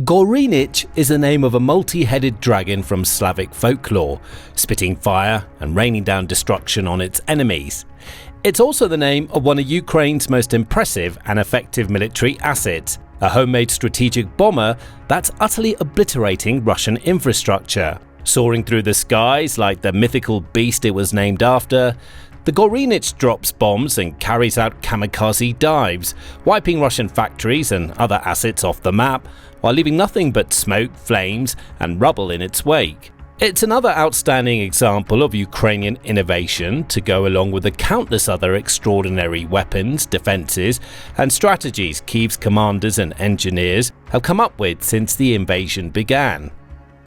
Gorinich is the name of a multi-headed dragon from Slavic folklore, spitting fire and raining down destruction on its enemies. It's also the name of one of Ukraine's most impressive and effective military assets, a homemade strategic bomber that's utterly obliterating Russian infrastructure. Soaring through the skies like the mythical beast it was named after, the Gorynych drops bombs and carries out kamikaze dives, wiping Russian factories and other assets off the map, while leaving nothing but smoke, flames, and rubble in its wake. It's another outstanding example of Ukrainian innovation to go along with the countless other extraordinary weapons, defenses, and strategies Kyiv's commanders and engineers have come up with since the invasion began.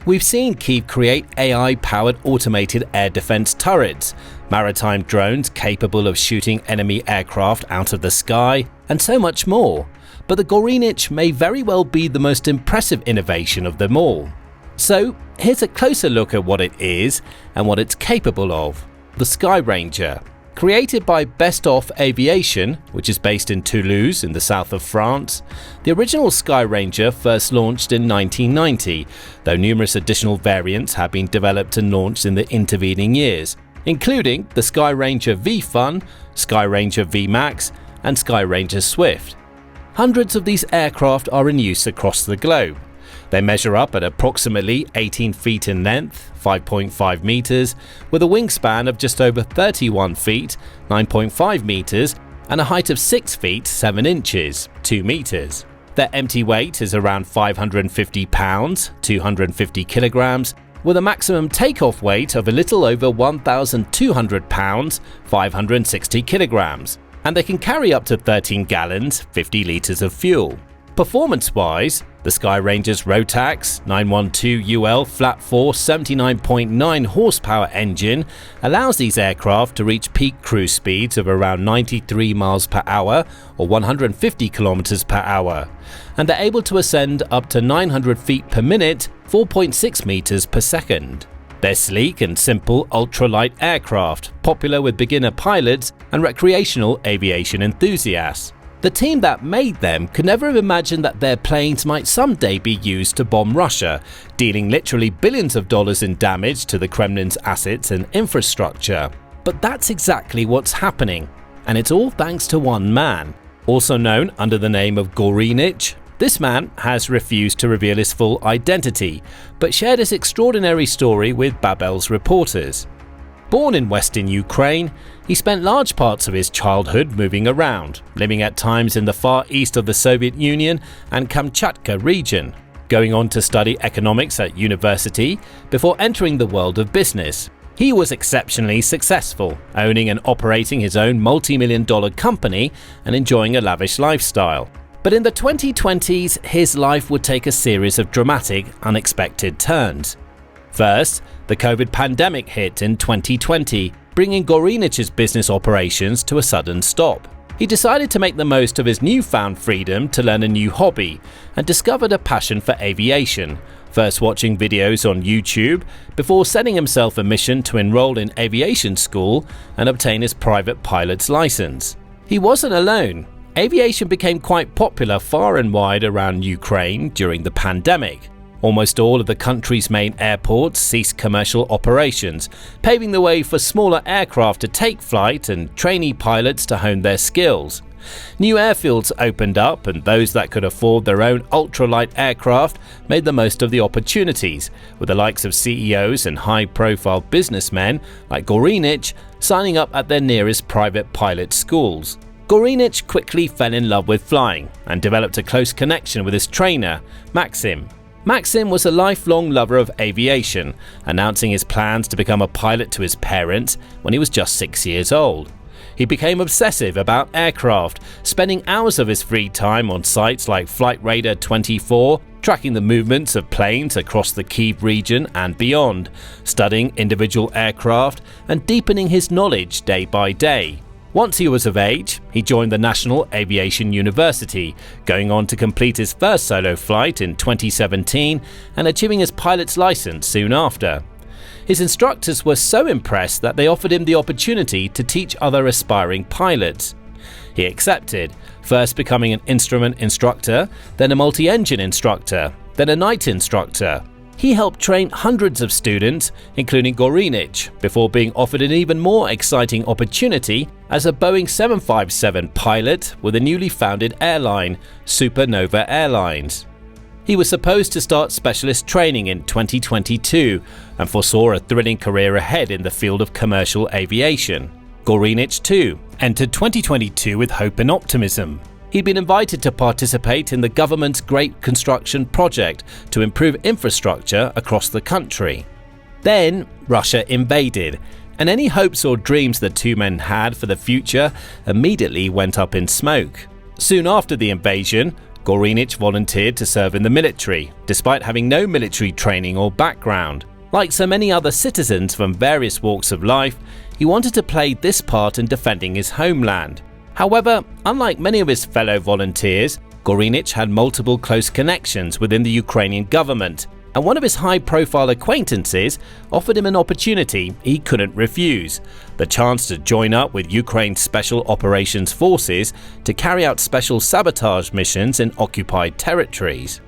We've seen Kyiv create AI-powered automated air defense turrets, maritime drones capable of shooting enemy aircraft out of the sky, and so much more. But the Gorynych may very well be the most impressive innovation of them all. So, here's a closer look at what it is and what it's capable of. The Skyranger. Created by Best Off Aviation, which is based in Toulouse in the south of France, the original Skyranger first launched in 1990, though numerous additional variants have been developed and launched in the intervening years, including the Skyranger V-Fun, Skyranger V-Max, and Skyranger Swift. Hundreds of these aircraft are in use across the globe. They measure up at approximately 18 feet in length, 5.5 meters, with a wingspan of just over 31 feet, 9.5 meters, and a height of 6 feet 7 inches, 2 meters. Their empty weight is around 550 pounds, 250 kilograms, with a maximum takeoff weight of a little over 1,200 pounds, 560 kilograms, and they can carry up to 13 gallons, 50 liters of fuel. Performance-wise, the Skyranger's Rotax 912UL flat 4 79.9 horsepower engine allows these aircraft to reach peak cruise speeds of around 93 miles per hour or 150 kilometers per hour, and they're able to ascend up to 900 feet per minute, 4.6 meters per second. They're sleek and simple ultralight aircraft, popular with beginner pilots and recreational aviation enthusiasts. The team that made them could never have imagined that their planes might someday be used to bomb Russia, dealing literally billions of dollars in damage to the Kremlin's assets and infrastructure. But that's exactly what's happening, and it's all thanks to one man. Also known under the name of Gorynych, this man has refused to reveal his full identity, but shared his extraordinary story with Babel's reporters. Born in western Ukraine, he spent large parts of his childhood moving around, living at times in the far east of the Soviet Union and Kamchatka region, going on to study economics at university before entering the world of business. He was exceptionally successful, owning and operating his own multi-million-dollar company and enjoying a lavish lifestyle. But in the 2020s, his life would take a series of dramatic, unexpected turns. First, the COVID pandemic hit in 2020, bringing Gorynich's business operations to a sudden stop. He decided to make the most of his newfound freedom to learn a new hobby and discovered a passion for aviation, first watching videos on YouTube before setting himself a mission to enroll in aviation school and obtain his private pilot's license. He wasn't alone. Aviation became quite popular far and wide around Ukraine during the pandemic. Almost all of the country's main airports ceased commercial operations, paving the way for smaller aircraft to take flight and trainee pilots to hone their skills. New airfields opened up, and those that could afford their own ultralight aircraft made the most of the opportunities, with the likes of CEOs and high-profile businessmen like Gorynych signing up at their nearest private pilot schools. Gorynych quickly fell in love with flying and developed a close connection with his trainer, Maxim. Maxim was a lifelong lover of aviation, announcing his plans to become a pilot to his parents when he was just 6 years old. He became obsessive about aircraft, spending hours of his free time on sites like Flight Radar 24, tracking the movements of planes across the Kyiv region and beyond, studying individual aircraft and deepening his knowledge day by day. Once he was of age, he joined the National Aviation University, going on to complete his first solo flight in 2017 and achieving his pilot's license soon after. His instructors were so impressed that they offered him the opportunity to teach other aspiring pilots. He accepted, first becoming an instrument instructor, then a multi-engine instructor. then a night instructor. He helped train hundreds of students, including Gorinich, before being offered an even more exciting opportunity as a Boeing 757 pilot with a newly founded airline, Supernova Airlines. He was supposed to start specialist training in 2022 and foresaw a thrilling career ahead in the field of commercial aviation. Gorinich, too, entered 2022 with hope and optimism. He'd been invited to participate in the government's Great Construction Project to improve infrastructure across the country. Then, Russia invaded, and any hopes or dreams the two men had for the future immediately went up in smoke. Soon after the invasion, Gorinich volunteered to serve in the military, despite having no military training or background. Like so many other citizens from various walks of life, he wanted to play this part in defending his homeland. However, unlike many of his fellow volunteers, Gorinich had multiple close connections within the Ukrainian government, and one of his high-profile acquaintances offered him an opportunity he couldn't refuse: the chance to join up with Ukraine's Special Operations Forces to carry out special sabotage missions in occupied territories.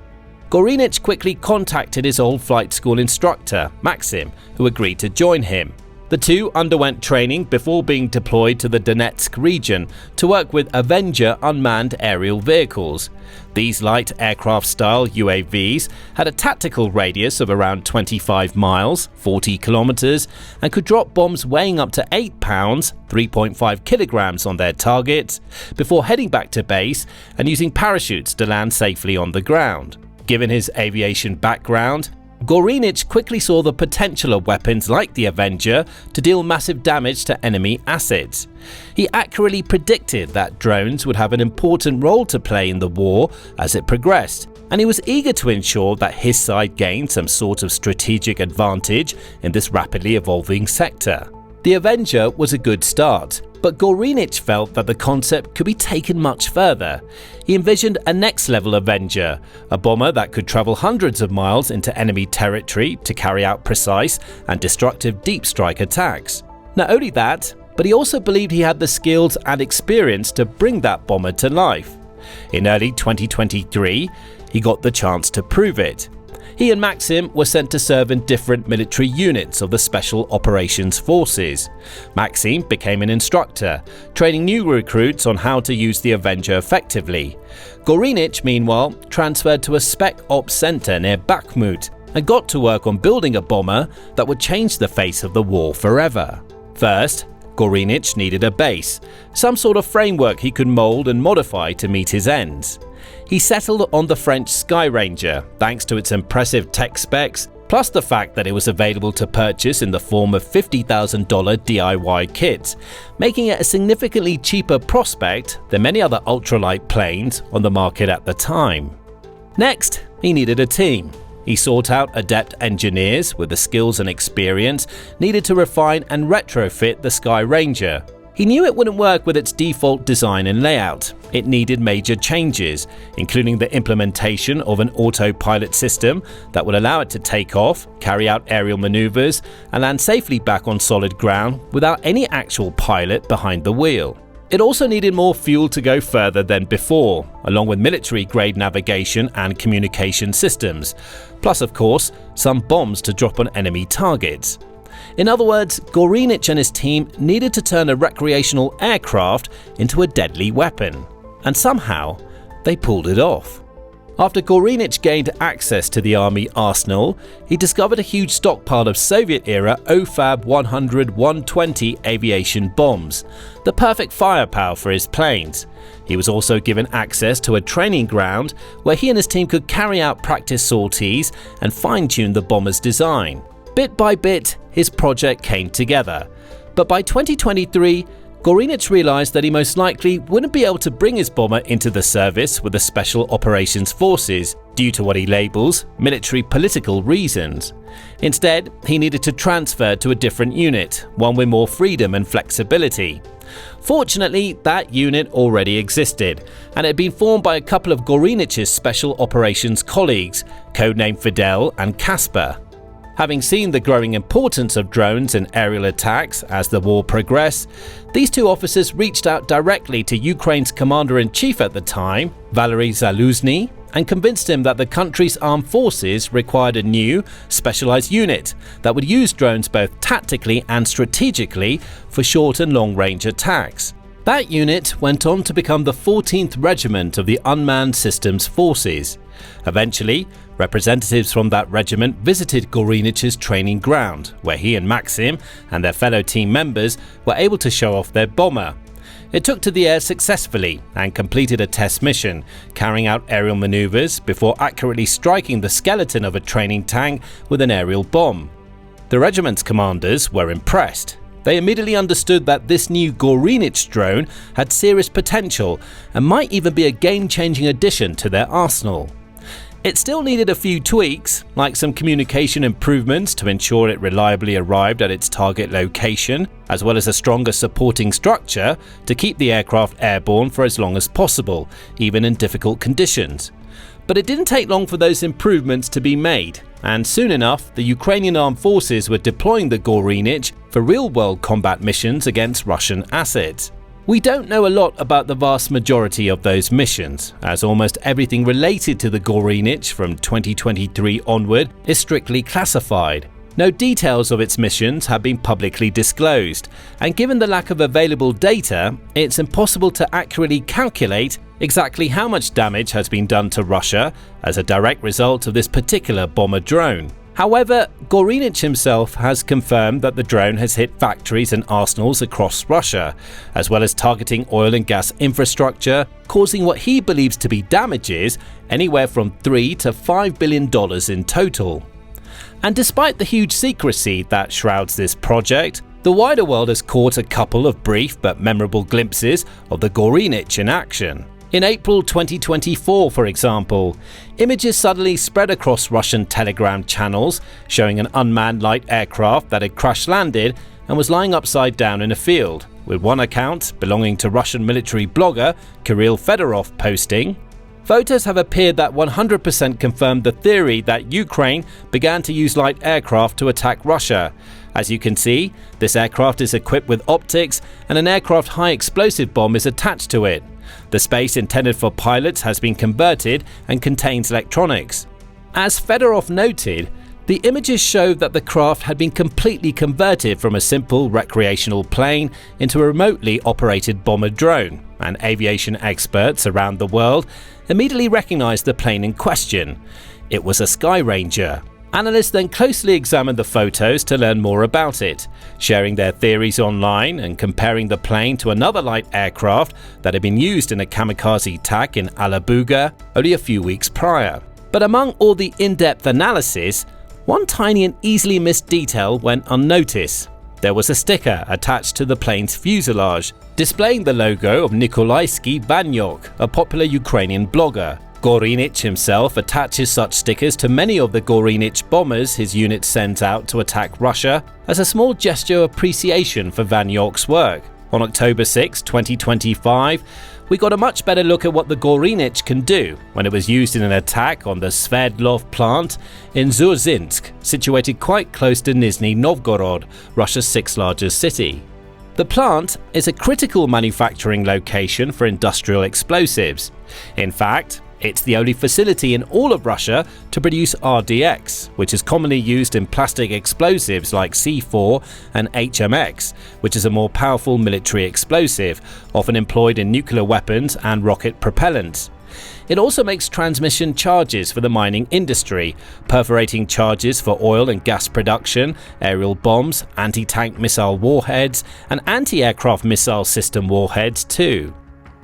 Gorinich quickly contacted his old flight school instructor, Maxim, who agreed to join him. The two underwent training before being deployed to the Donetsk region to work with Avenger unmanned aerial vehicles. These light aircraft-style UAVs had a tactical radius of around 25 miles, 40 kilometers, and could drop bombs weighing up to 8 pounds, 3.5 kilograms on their targets, before heading back to base and using parachutes to land safely on the ground. Given his aviation background, Gorinich quickly saw the potential of weapons like the Avenger to deal massive damage to enemy assets. He accurately predicted that drones would have an important role to play in the war as it progressed, and he was eager to ensure that his side gained some sort of strategic advantage in this rapidly evolving sector. The Avenger was a good start, but Gorinich felt that the concept could be taken much further. He envisioned a next-level Avenger, a bomber that could travel hundreds of miles into enemy territory to carry out precise and destructive deep strike attacks. Not only that, but he also believed he had the skills and experience to bring that bomber to life. In early 2023, he got the chance to prove it. He and Maxim were sent to serve in different military units of the Special Operations Forces. Maxim became an instructor, training new recruits on how to use the Avenger effectively. Gorinich, meanwhile, transferred to a Spec Ops center near Bakhmut and got to work on building a bomber that would change the face of the war forever. First, Gorinich needed a base, some sort of framework he could mold and modify to meet his ends. He settled on the French Skyranger thanks to its impressive tech specs, plus the fact that it was available to purchase in the form of $50,000 DIY kits, making it a significantly cheaper prospect than many other ultralight planes on the market at the time. Next, he needed a team. He sought out adept engineers with the skills and experience needed to refine and retrofit the Skyranger. He knew it wouldn't work with its default design and layout. It needed major changes, including the implementation of an autopilot system that would allow it to take off, carry out aerial maneuvers, and land safely back on solid ground without any actual pilot behind the wheel. It also needed more fuel to go further than before, along with military-grade navigation and communication systems, plus of course, some bombs to drop on enemy targets. In other words, Gorinich and his team needed to turn a recreational aircraft into a deadly weapon. And somehow, they pulled it off. After Gorinich gained access to the army arsenal, he discovered a huge stockpile of Soviet-era OFAB 100-120 aviation bombs, the perfect firepower for his planes. He was also given access to a training ground where he and his team could carry out practice sorties and fine-tune the bomber's design. Bit by bit, his project came together. But by 2023, Gorinich realized that he most likely wouldn't be able to bring his bomber into the service with the Special Operations Forces due to what he labels military political reasons. Instead, he needed to transfer to a different unit, one with more freedom and flexibility. Fortunately, that unit already existed, and it had been formed by a couple of Gorinich's Special Operations colleagues, codenamed Fidel and Casper. Having seen the growing importance of drones in aerial attacks as the war progressed, these two officers reached out directly to Ukraine's commander-in-chief at the time, Valery Zaluzhny, and convinced him that the country's armed forces required a new, specialized unit that would use drones both tactically and strategically for short and long-range attacks. That unit went on to become the 14th Regiment of the Unmanned Systems Forces. Eventually, representatives from that regiment visited Gorynich's training ground, where he and Maxim and their fellow team members were able to show off their bomber. It took to the air successfully and completed a test mission, carrying out aerial maneuvers before accurately striking the skeleton of a training tank with an aerial bomb. The regiment's commanders were impressed. They immediately understood that this new Gorinich drone had serious potential and might even be a game-changing addition to their arsenal. It still needed a few tweaks, like some communication improvements to ensure it reliably arrived at its target location, as well as a stronger supporting structure to keep the aircraft airborne for as long as possible, even in difficult conditions. But it didn't take long for those improvements to be made, and soon enough, the Ukrainian armed forces were deploying the Gorinich for real-world combat missions against Russian assets. We don't know a lot about the vast majority of those missions, as almost everything related to the Gorinich from 2023 onward is strictly classified. No details of its missions have been publicly disclosed, and given the lack of available data, it's impossible to accurately calculate exactly how much damage has been done to Russia as a direct result of this particular bomber drone. However, Gorinich himself has confirmed that the drone has hit factories and arsenals across Russia, as well as targeting oil and gas infrastructure, causing what he believes to be damages anywhere from $3 to $5 billion in total. And despite the huge secrecy that shrouds this project, the wider world has caught a couple of brief but memorable glimpses of the Gorinich in action. In April 2024, for example, images suddenly spread across Russian Telegram channels showing an unmanned light aircraft that had crash-landed and was lying upside down in a field, with one account belonging to Russian military blogger Kirill Fedorov posting, "Photos have appeared that 100% confirmed the theory that Ukraine began to use light aircraft to attack Russia. As you can see, this aircraft is equipped with optics and an aircraft high explosive bomb is attached to it. The space intended for pilots has been converted and contains electronics." As Fedorov noted, the images showed that the craft had been completely converted from a simple recreational plane into a remotely operated bomber drone, and aviation experts around the world immediately recognized the plane in question. It was a Skyranger. Analysts then closely examined the photos to learn more about it, sharing their theories online and comparing the plane to another light aircraft that had been used in a kamikaze attack in Alabuga only a few weeks prior. But among all the in-depth analysis, one tiny and easily missed detail went unnoticed. There was a sticker attached to the plane's fuselage, displaying the logo of Nikolaevsky Vanyok, a popular Ukrainian blogger. Gorinich himself attaches such stickers to many of the Gorinich bombers his unit sends out to attack Russia as a small gesture of appreciation for Vanyok's work. On October 6, 2025, we got a much better look at what the Gorinich can do when it was used in an attack on the Sverdlov plant in Dzержinsk, situated quite close to Nizhny Novgorod, Russia's sixth largest city. The plant is a critical manufacturing location for industrial explosives. In fact, it's the only facility in all of Russia to produce RDX, which is commonly used in plastic explosives like C4 and HMX, which is a more powerful military explosive, often employed in nuclear weapons and rocket propellants. It also makes transmission charges for the mining industry, perforating charges for oil and gas production, aerial bombs, anti-tank missile warheads, and anti-aircraft missile system warheads too.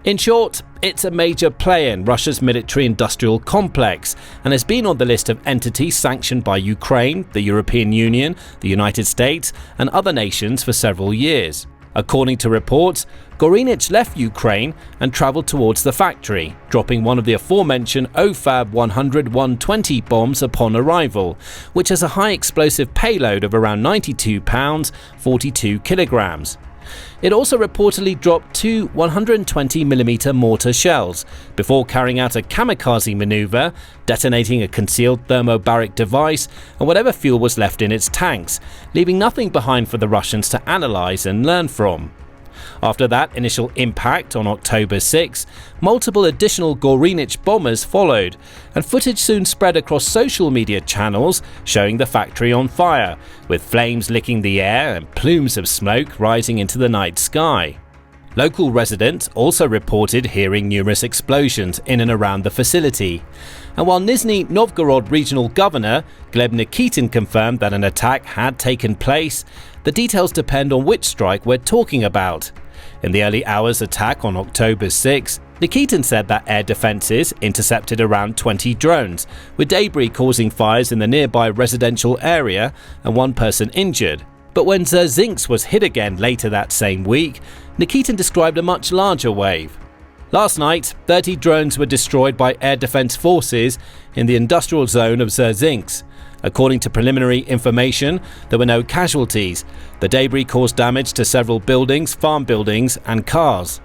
In short, it's a major player in Russia's military-industrial complex and has been on the list of entities sanctioned by Ukraine, the European Union, the United States, and other nations for several years. According to reports, Gorinich left Ukraine and travelled towards the factory, dropping one of the aforementioned OFAB 100-120 bombs upon arrival, which has a high explosive payload of around 92 pounds, 42 kilograms. It also reportedly dropped two 120mm mortar shells before carrying out a kamikaze maneuver, detonating a concealed thermobaric device and whatever fuel was left in its tanks, leaving nothing behind for the Russians to analyse and learn from. After that initial impact on October 6, multiple additional Gorinich bombers followed, and footage soon spread across social media channels showing the factory on fire, with flames licking the air and plumes of smoke rising into the night sky. Local residents also reported hearing numerous explosions in and around the facility. And while Nizhny Novgorod Regional Governor Gleb Nikitin confirmed that an attack had taken place, the details depend on which strike we're talking about. In the early hours attack on October 6, Nikitin said that air defences intercepted around 20 drones, with debris causing fires in the nearby residential area and one person injured. But when Zerzinsk was hit again later that same week, Nikitin described a much larger wave. Last night, 30 drones were destroyed by air defense forces in the industrial zone of Zerzinsk. According to preliminary information, there were no casualties. The debris caused damage to several buildings, farm buildings, and cars.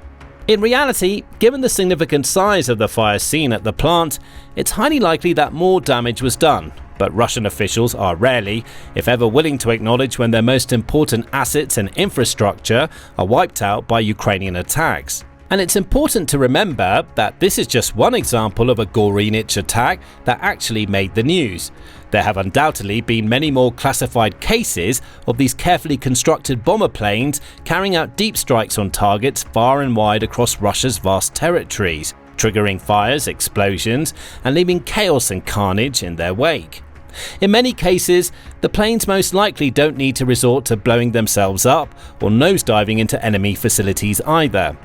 In reality, given the significant size of the fire scene at the plant, it's highly likely that more damage was done. But Russian officials are rarely, if ever, willing to acknowledge when their most important assets and infrastructure are wiped out by Ukrainian attacks. And it's important to remember that this is just one example of a Gorinich attack that actually made the news. There have undoubtedly been many more classified cases of these carefully constructed bomber planes carrying out deep strikes on targets far and wide across Russia's vast territories, triggering fires, explosions, and leaving chaos and carnage in their wake. In many cases, the planes most likely don't need to resort to blowing themselves up or nosediving into enemy facilities either.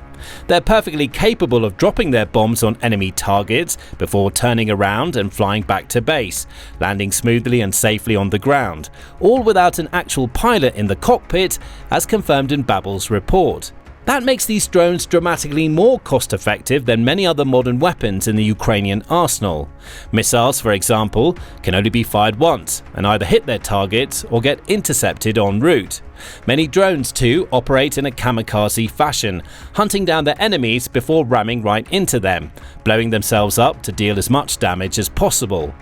They're perfectly capable of dropping their bombs on enemy targets before turning around and flying back to base, landing smoothly and safely on the ground, all without an actual pilot in the cockpit, as confirmed in Babel's report. That makes these drones dramatically more cost-effective than many other modern weapons in the Ukrainian arsenal. Missiles, for example, can only be fired once and either hit their targets or get intercepted en route. Many drones, too, operate in a kamikaze fashion, hunting down their enemies before ramming right into them, blowing themselves up to deal as much damage as possible.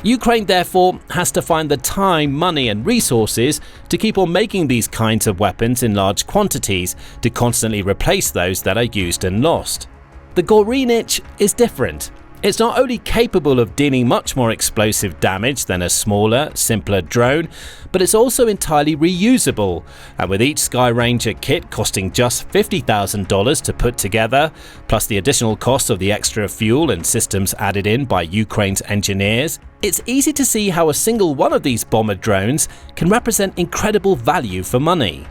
Ukraine therefore has to find the time, money and resources to keep on making these kinds of weapons in large quantities to constantly replace those that are used and lost. The Gorinich is different. It's not only capable of dealing much more explosive damage than a smaller, simpler drone, but it's also entirely reusable, and with each Skyranger kit costing just $50,000 to put together, plus the additional cost of the extra fuel and systems added in by Ukraine's engineers, it's easy to see how a single one of these bomber drones can represent incredible value for money.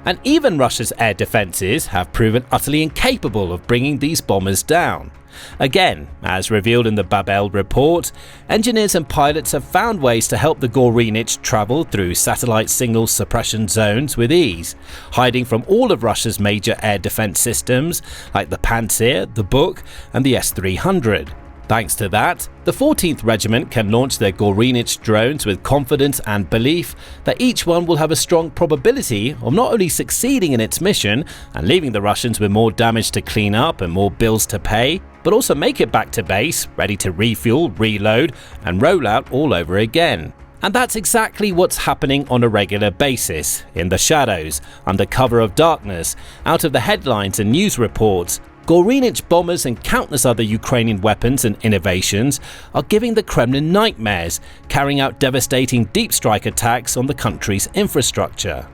And even Russia's air defences have proven utterly incapable of bringing these bombers down. Again, as revealed in the Babel report, engineers and pilots have found ways to help the Gorinich travel through satellite signal suppression zones with ease, hiding from all of Russia's major air defense systems like the Pantsir, the Buk and the S-300. Thanks to that, the 14th Regiment can launch their Gorinich drones with confidence and belief that each one will have a strong probability of not only succeeding in its mission and leaving the Russians with more damage to clean up and more bills to pay, but also make it back to base, ready to refuel, reload and roll out all over again. And that's exactly what's happening on a regular basis, in the shadows, under cover of darkness, out of the headlines and news reports. Gorinich bombers and countless other Ukrainian weapons and innovations are giving the Kremlin nightmares, carrying out devastating deep strike attacks on the country's infrastructure.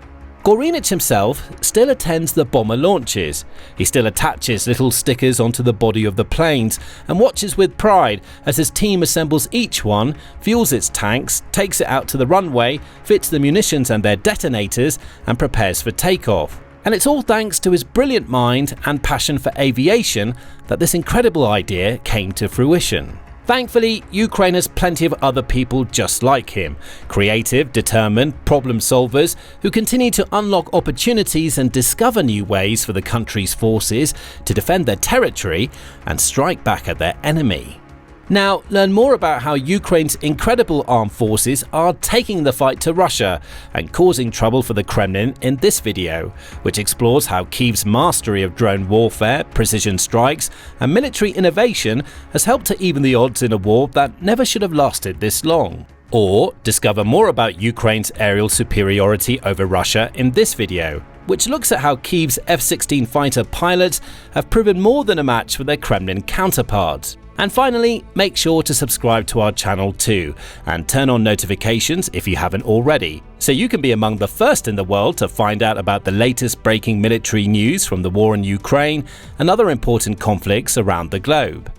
Gorinich himself still attends the bomber launches. He still attaches little stickers onto the body of the planes and watches with pride as his team assembles each one, fuels its tanks, takes it out to the runway, fits the munitions and their detonators and prepares for takeoff. And it's all thanks to his brilliant mind and passion for aviation that this incredible idea came to fruition. Thankfully, Ukraine has plenty of other people just like him, creative, determined problem solvers who continue to unlock opportunities and discover new ways for the country's forces to defend their territory and strike back at their enemy. Now, learn more about how Ukraine's incredible armed forces are taking the fight to Russia and causing trouble for the Kremlin in this video, which explores how Kyiv's mastery of drone warfare, precision strikes and military innovation has helped to even the odds in a war that never should have lasted this long. Or discover more about Ukraine's aerial superiority over Russia in this video, which looks at how Kyiv's F-16 fighter pilots have proven more than a match for their Kremlin counterparts. And finally, make sure to subscribe to our channel too, and turn on notifications if you haven't already, so you can be among the first in the world to find out about the latest breaking military news from the war in Ukraine and other important conflicts around the globe.